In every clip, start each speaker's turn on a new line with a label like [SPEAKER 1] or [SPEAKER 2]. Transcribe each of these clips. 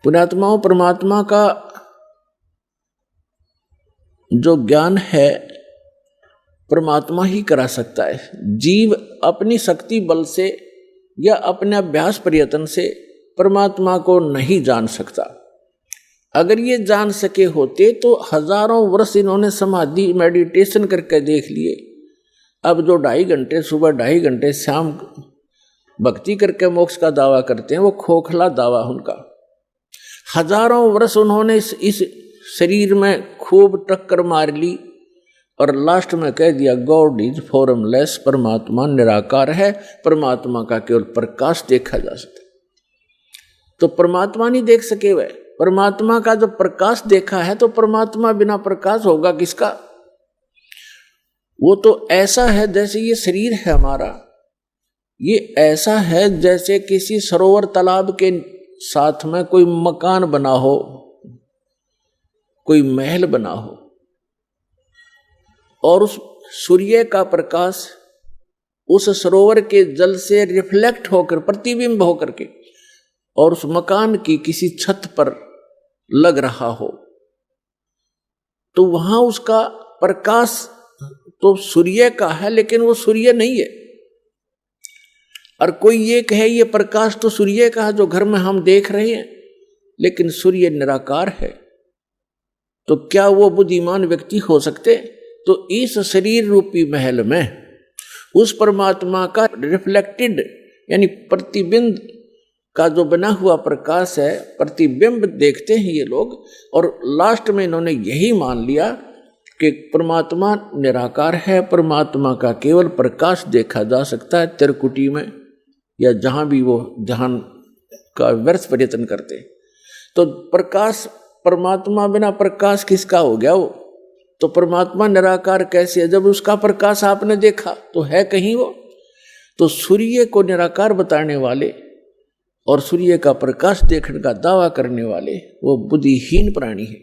[SPEAKER 1] पुण्यात्माओं, परमात्मा का जो ज्ञान है परमात्मा ही करा सकता है। जीव अपनी शक्ति बल से या अपने अभ्यास प्रयत्न से परमात्मा को नहीं जान सकता। अगर ये जान सके होते तो हजारों वर्ष इन्होंने समाधि मेडिटेशन करके देख लिए। अब जो 2.5 घंटे सुबह 2.5 घंटे शाम भक्ति करके मोक्ष का दावा करते हैं, वो खोखला दावा उनका। हजारों वर्ष उन्होंने इस शरीर में खूब टक्कर मार ली और लास्ट में कह दिया गॉड इज फॉर्मलेस, परमात्मा निराकार है, परमात्मा का केवल प्रकाश देखा जा सकता। तो परमात्मा नहीं देख सके वह, परमात्मा का जो प्रकाश देखा है, तो परमात्मा बिना प्रकाश होगा किसका? वो तो ऐसा है जैसे ये शरीर है हमारा, ये ऐसा है जैसे किसी सरोवर तालाब के साथ में कोई मकान बना हो, कोई महल बना हो, और उस सूर्य का प्रकाश उस सरोवर के जल से रिफ्लेक्ट होकर, प्रतिबिंब होकर के, और उस मकान की किसी छत पर लग रहा हो, तो वहां उसका प्रकाश तो सूर्य का है, लेकिन वो सूर्य नहीं है। और कोई ये कहे ये प्रकाश तो सूर्य का है जो घर में हम देख रहे हैं, लेकिन सूर्य निराकार है, तो क्या वो बुद्धिमान व्यक्ति हो सकते? तो इस शरीर रूपी महल में उस परमात्मा का रिफ्लेक्टेड यानी प्रतिबिंब का जो बना हुआ प्रकाश है, प्रतिबिंब देखते हैं ये लोग। और लास्ट में इन्होंने यही मान लिया कि परमात्मा निराकार है, परमात्मा का केवल प्रकाश देखा जा सकता है त्रिकुटी में या जहां भी वो ध्यान का व्यर्थ प्रयत्न करते। तो प्रकाश, परमात्मा बिना प्रकाश किसका हो गया वो? तो परमात्मा निराकार कैसे है? जब उसका प्रकाश आपने देखा तो है कहीं वो? तो सूर्य को निराकार बताने वाले और सूर्य का प्रकाश देखने का दावा करने वाले वो बुद्धिहीन प्राणी है।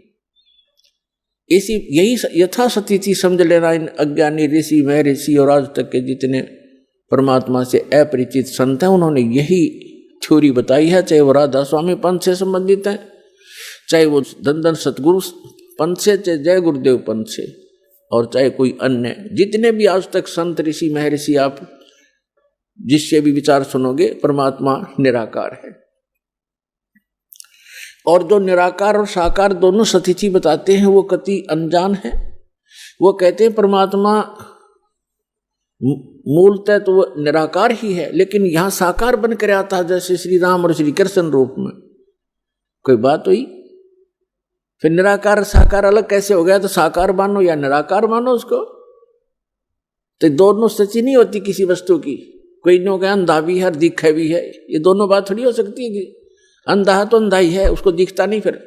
[SPEAKER 1] इसी यही यथास्थिति समझ लेना इन अज्ञानी ऋषि, महर्षि और आज तक के जितने परमात्मा से अपरिचित संत हैं, उन्होंने यही थ्योरी बताई है। चाहे वो राधा स्वामी पंथ से संबंधित है, चाहे वो धन सतगुरु पंथ से, चाहे जय गुरुदेव पंथ से, और चाहे कोई अन्य जितने भी आज तक संत ऋषि महर्षि आप जिससे भी विचार सुनोगे, परमात्मा निराकार है। और जो निराकार और साकार दोनों स्थिति बताते हैं वो कति अनजान है। वो कहते हैं परमात्मा मूलतः तो वो निराकार ही है, लेकिन यहां साकार बनकर आता है, जैसे श्री राम और श्री कृष्ण रूप में। कोई बात हुई? फिर निराकार साकार अलग कैसे हो गया? तो साकार मानो या निराकार मानो उसको, तो दोनों सच्ची नहीं होती किसी वस्तु की। कोई नो क्या अंधा भी है और दिखा भी है, ये दोनों बात थोड़ी हो सकती है कि अंधा है तो अंधा ही है, उसको दिखता नहीं फिर,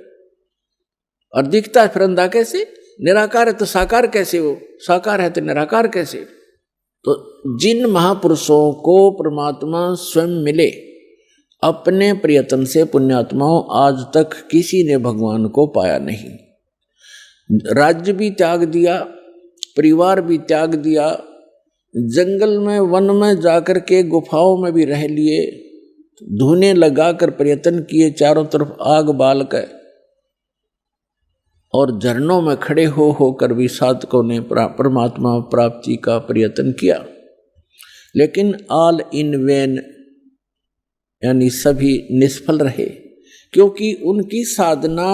[SPEAKER 1] और दिखता है फिर अंधा कैसे? निराकार है तो साकार कैसे? वो साकार है तो निराकार कैसे? तो जिन महापुरुषों को परमात्मा स्वयं मिले अपने प्रयत्न से, पुण्यात्माओं, आज तक किसी ने भगवान को पाया नहीं। राज्य भी त्याग दिया, परिवार भी त्याग दिया, जंगल में वन में जाकर के गुफाओं में भी रह लिए, धुने लगाकर प्रयत्न किए, चारों तरफ आग बाल कर, और झरनों में खड़े होकर भी साधकों ने परमात्मा प्राप्ति का प्रयत्न किया, लेकिन ऑल इन वेन यानी सभी निष्फल रहे, क्योंकि उनकी साधना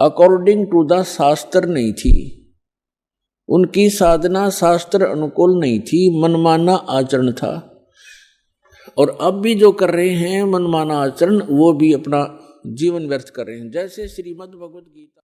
[SPEAKER 1] अकॉर्डिंग टू द शास्त्र नहीं थी, उनकी साधना शास्त्र अनुकूल नहीं थी, मनमाना आचरण था। और अब भी जो कर रहे हैं मनमाना आचरण, वो भी अपना जीवन व्यर्थ कर रहे हैं। जैसे श्रीमद् भगवद गीता